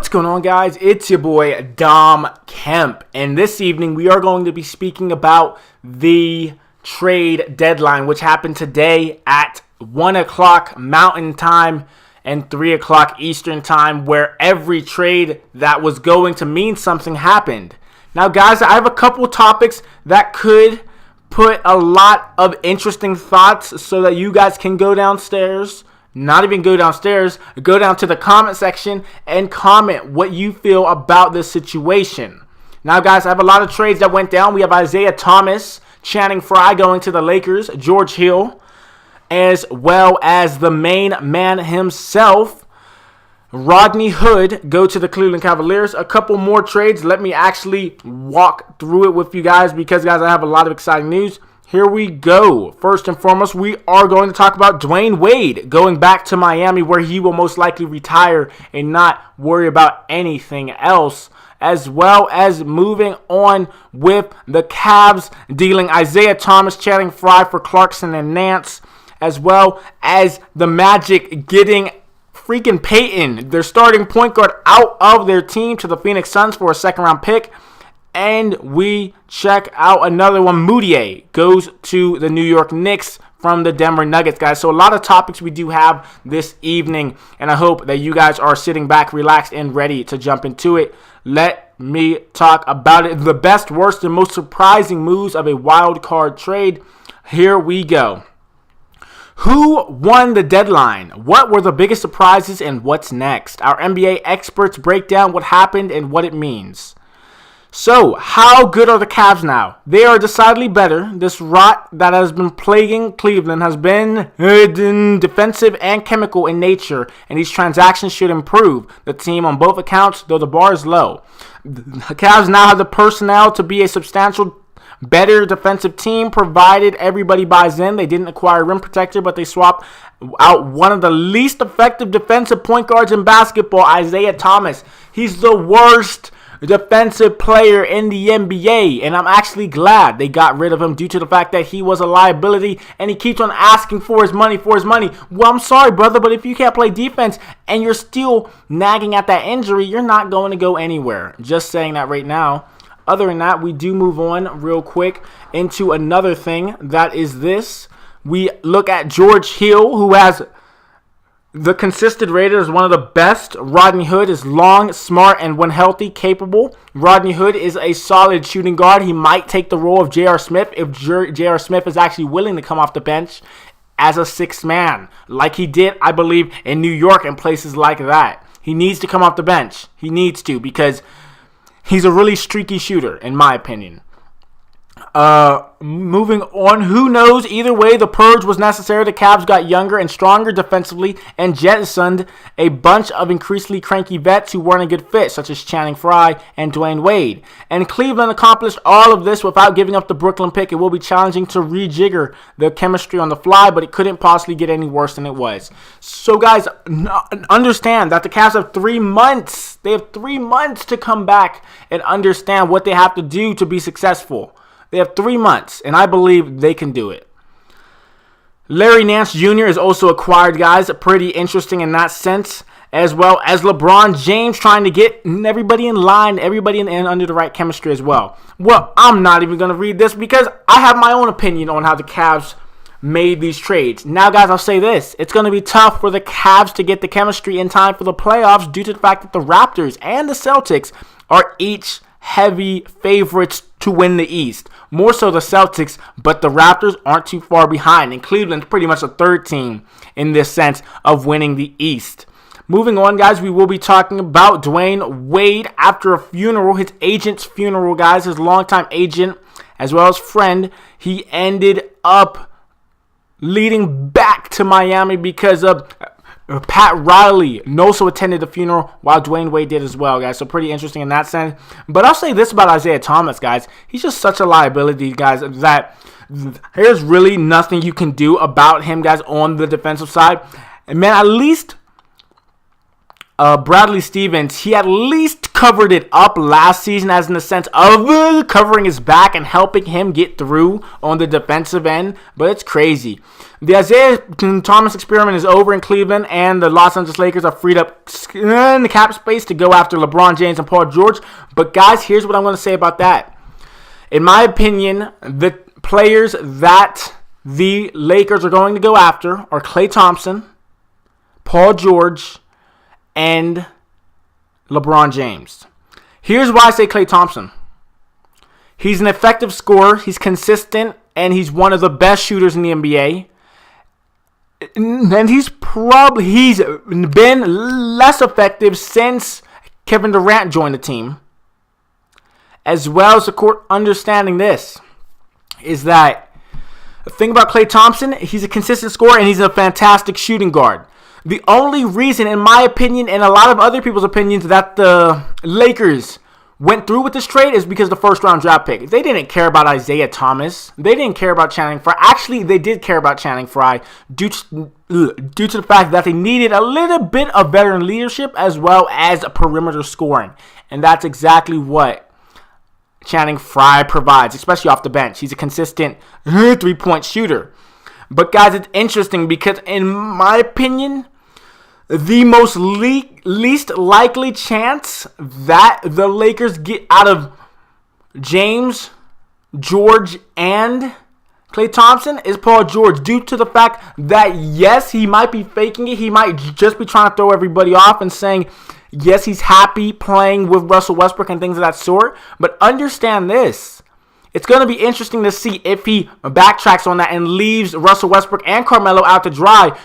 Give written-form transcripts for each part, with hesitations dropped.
What's going on, guys? It's your boy Dom Kemp, and this evening we are going to be speaking about the trade deadline, which happened today at 1 o'clock Mountain Time and 3 o'clock Eastern Time, where every trade that was going to mean something happened. Now, guys, I have a couple topics that could put a lot of interesting thoughts so that you guys can go downstairs. Not even go downstairs, go down to the comment section and comment what you feel about this situation. Now, guys, I have a lot of trades that went down. We have Isaiah Thomas, Channing Frye going to the Lakers, George Hill, as well as the main man himself, Rodney Hood, go to the Cleveland Cavaliers. A couple more trades. Let me actually walk through it with you guys because, guys, I have a lot of exciting news. Here we go. First and foremost, we are going to talk about Dwayne Wade going back to Miami, where he will most likely retire and not worry about anything else, as well as moving on with the Cavs dealing Isaiah Thomas, Channing Frye for Clarkson and Nance, as well as the Magic getting freaking Peyton, their starting point guard, out of their team to the Phoenix Suns for a second-round pick. And we check out another one. Moutier goes to the New York Knicks from the Denver Nuggets, guys. So a lot of topics we do have this evening, and I hope that you guys are sitting back, relaxed, and ready to jump into it. Let me talk about it. The best, worst, and most surprising moves of a wild card trade. Here we go. Who won the deadline? What were the biggest surprises, and what's next? Our NBA experts break down what happened and what it means. So, how good are the Cavs now? They are decidedly better. This rot that has been plaguing Cleveland has been defensive and chemical in nature, and these transactions should improve the team on both accounts, though the bar is low. The Cavs now have the personnel to be a substantial better defensive team, provided everybody buys in. They didn't acquire a rim protector, but they swapped out one of the least effective defensive point guards in basketball, Isaiah Thomas. He's the worst defensive player in the NBA, and I'm actually glad they got rid of him due to the fact that he was a liability and he keeps on asking for his money. Well, I'm sorry, brother, but if you can't play defense and you're still nagging at that injury, you're not going to go anywhere. Just saying that right now. Other than that, we do move on real quick into another thing. That is this. We look at George Hill, who has the consistent rated as one of the best. Rodney Hood is long, smart, and when healthy, capable. Rodney Hood is a solid shooting guard. He might take the role of J.R. Smith if J.R. Smith is actually willing to come off the bench as a sixth man, like he did, I believe, in New York and places like that. He needs to come off the bench. He needs to, because he's a really streaky shooter, in my opinion. Moving on, who knows? Either way, the purge was necessary. The Cavs got younger and stronger defensively and jettisoned a bunch of increasingly cranky vets who weren't a good fit, such as Channing Frye and Dwayne Wade. And Cleveland accomplished all of this without giving up the Brooklyn pick. It will be challenging to rejigger the chemistry on the fly, but it couldn't possibly get any worse than it was. So, guys, understand that the Cavs have 3 months. They have 3 months to come back and understand what they have to do to be successful. They have 3 months, and I believe they can do it. Larry Nance Jr. is also acquired, guys. Pretty interesting in that sense, as well as LeBron James trying to get everybody in line, everybody in under the right chemistry as well. Well, I'm not even going to read this because I have my own opinion on how the Cavs made these trades. Now, guys, I'll say this. It's going to be tough for the Cavs to get the chemistry in time for the playoffs due to the fact that the Raptors and the Celtics are each heavy favorites to win the East. More so the Celtics, but the Raptors aren't too far behind. And Cleveland's pretty much a third team in this sense of winning the East. Moving on, guys, we will be talking about Dwayne Wade after a funeral, his agent's funeral, guys, his longtime agent as well as friend. He ended up leading back to Miami because of Pat Riley also attended the funeral while Dwayne Wade did as well, guys. So pretty interesting in that sense. But I'll say this about Isaiah Thomas, guys. He's just such a liability, guys, that there's really nothing you can do about him, guys, on the defensive side. And, man, at least Bradley Stevens, he at least covered it up last season, as in the sense of covering his back and helping him get through on the defensive end. But it's crazy. The Isaiah Thomas experiment is over in Cleveland, and the Los Angeles Lakers are freed up in the cap space to go after LeBron James and Paul George. But guys, here's what I'm going to say about that. In my opinion, the players that the Lakers are going to go after are Klay Thompson, Paul George, and LeBron James. Here's why I say Klay Thompson. He's an effective scorer, he's consistent, and he's one of the best shooters in the NBA. And he's been less effective since Kevin Durant joined the team. As well as the court understanding this, is that the thing about Klay Thompson, he's a consistent scorer and he's a fantastic shooting guard. The only reason, in my opinion, and a lot of other people's opinions, that the Lakers went through with this trade is because the first-round draft pick. They didn't care about Isaiah Thomas. They didn't care about Channing Frye. Actually, they did care about Channing Frye due to the fact that they needed a little bit of veteran leadership as well as perimeter scoring. And that's exactly what Channing Frye provides, especially off the bench. He's a consistent three-point shooter. But, guys, it's interesting because, in my opinion, the most least likely chance that the Lakers get out of James, George, and Klay Thompson is Paul George, due to the fact that, yes, he might be faking it. He might just be trying to throw everybody off and saying, yes, he's happy playing with Russell Westbrook and things of that sort. But understand this. It's going to be interesting to see if he backtracks on that and leaves Russell Westbrook and Carmelo out to dry.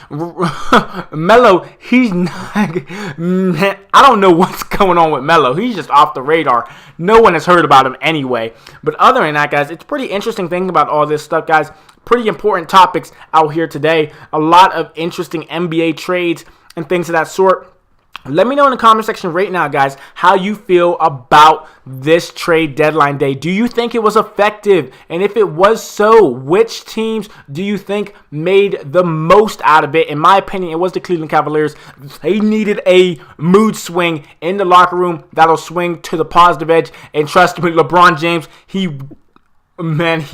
Melo, he's not... Man, I don't know what's going on with Melo. He's just off the radar. No one has heard about him anyway. But other than that, guys, it's pretty interesting thinking about all this stuff, guys. Pretty important topics out here today. A lot of interesting NBA trades and things of that sort. Let me know in the comment section right now, guys, how you feel about this trade deadline day. Do you think it was effective? And if it was so, which teams do you think made the most out of it? In my opinion, it was the Cleveland Cavaliers. They needed a mood swing in the locker room that'll swing to the positive edge. And trust me, LeBron James, he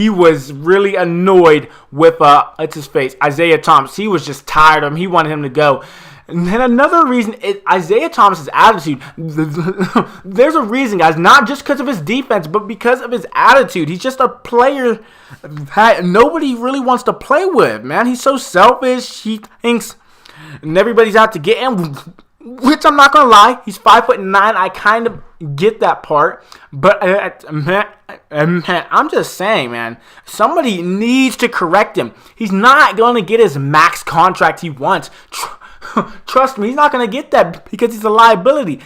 was really annoyed with, it's his face, Isaiah Thomas. He was just tired of him. He wanted him to go. And then another reason is Isaiah Thomas' attitude. There's a reason, guys, not just because of his defense, but because of his attitude. He's just a player that nobody really wants to play with, man. He's so selfish. He thinks everybody's out to get him, which I'm not going to lie. He's 5'9". I kind of get that part. But, man, I'm just saying, man, somebody needs to correct him. He's not going to get his max contract he wants. Trust me, he's not going to get that because he's a liability.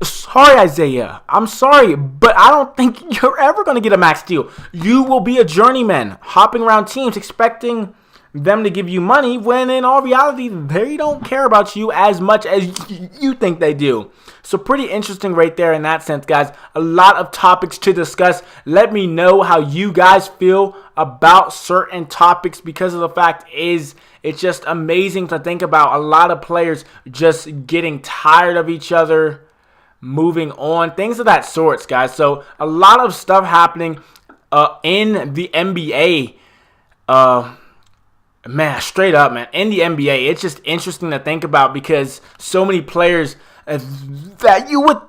Sorry, Isaiah. I'm sorry, but I don't think you're ever going to get a max deal. You will be a journeyman hopping around teams expecting them to give you money when in all reality, they don't care about you as much as you think they do. So pretty interesting right there in that sense, guys. A lot of topics to discuss. Let me know how you guys feel about certain topics, because of the fact is it's just amazing to think about a lot of players just getting tired of each other, moving on, things of that sorts, guys. So a lot of stuff happening in the NBA. Man, straight up, man. In the NBA, it's just interesting to think about because so many players that you would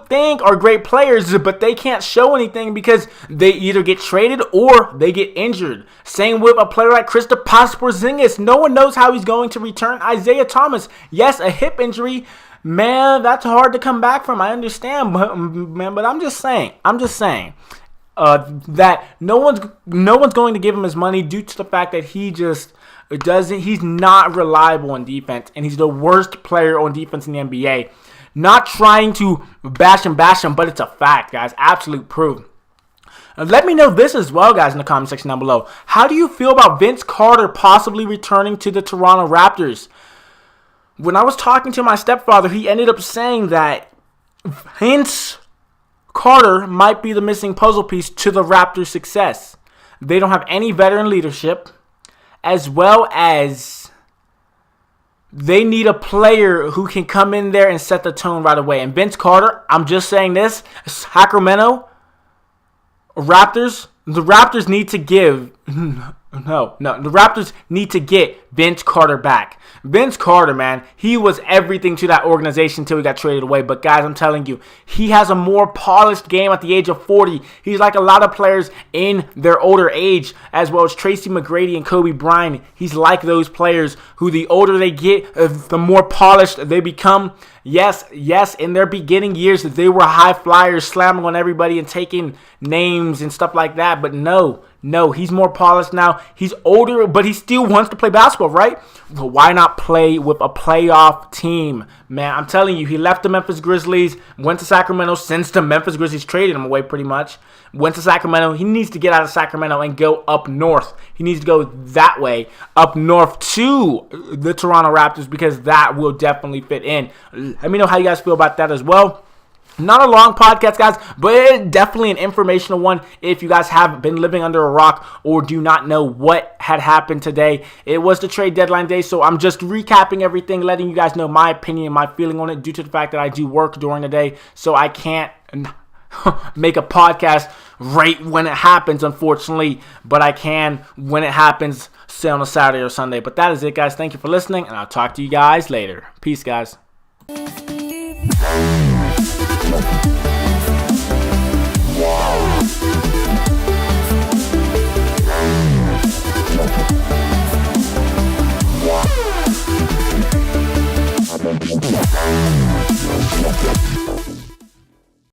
think are great players, but they can't show anything because they either get traded or they get injured. Same with a player like Kristaps Porzingis. No one knows how he's going to return. Isaiah Thomas, yes, a hip injury. Man, that's hard to come back from. I understand, but I'm just saying. That no one's going to give him his money due to the fact that he's not reliable on defense, and he's the worst player on defense in the NBA. Not trying to bash him, but it's a fact, guys. Absolute proof. Let me know this as well, guys, in the comment section down below. How do you feel about Vince Carter possibly returning to the Toronto Raptors? When I was talking to my stepfather, he ended up saying that Vince Carter might be the missing puzzle piece to the Raptors' success. They don't have any veteran leadership, as well as They need a player who can come in there and set the tone right away. And Vince Carter, I'm just saying this, Sacramento Raptors, the Raptors need to give, the Raptors need to get Vince Carter back. Vince Carter, man, he was everything to that organization until he got traded away. But guys, I'm telling you, he has a more polished game at the age of 40. He's like a lot of players in their older age, as well as Tracy McGrady and Kobe Bryant. He's like those players who the older they get, the more polished they become. Yes, in their beginning years, they were high flyers, slamming on everybody and taking names and stuff like that. But no, he's more polished now. He's older, but he still wants to play basketball, right? Well, why not play with a playoff team? Man, I'm telling you, he left the Memphis Grizzlies, went to Sacramento since the Memphis Grizzlies traded him away pretty much. Went to Sacramento. He needs to get out of Sacramento and go up north. He needs to go that way, up north to the Toronto Raptors, because that will definitely fit in. Let me know how you guys feel about that as well. Not a long podcast, guys, but definitely an informational one if you guys have been living under a rock or do not know what had happened today. It was the trade deadline day, so I'm just recapping everything, letting you guys know my opinion, my feeling on it, due to the fact that I do work during the day, so I can't make a podcast right when it happens, unfortunately, but I can when it happens, say on a Saturday or Sunday. But that is it, guys. Thank you for listening, and I'll talk to you guys later. Peace, guys.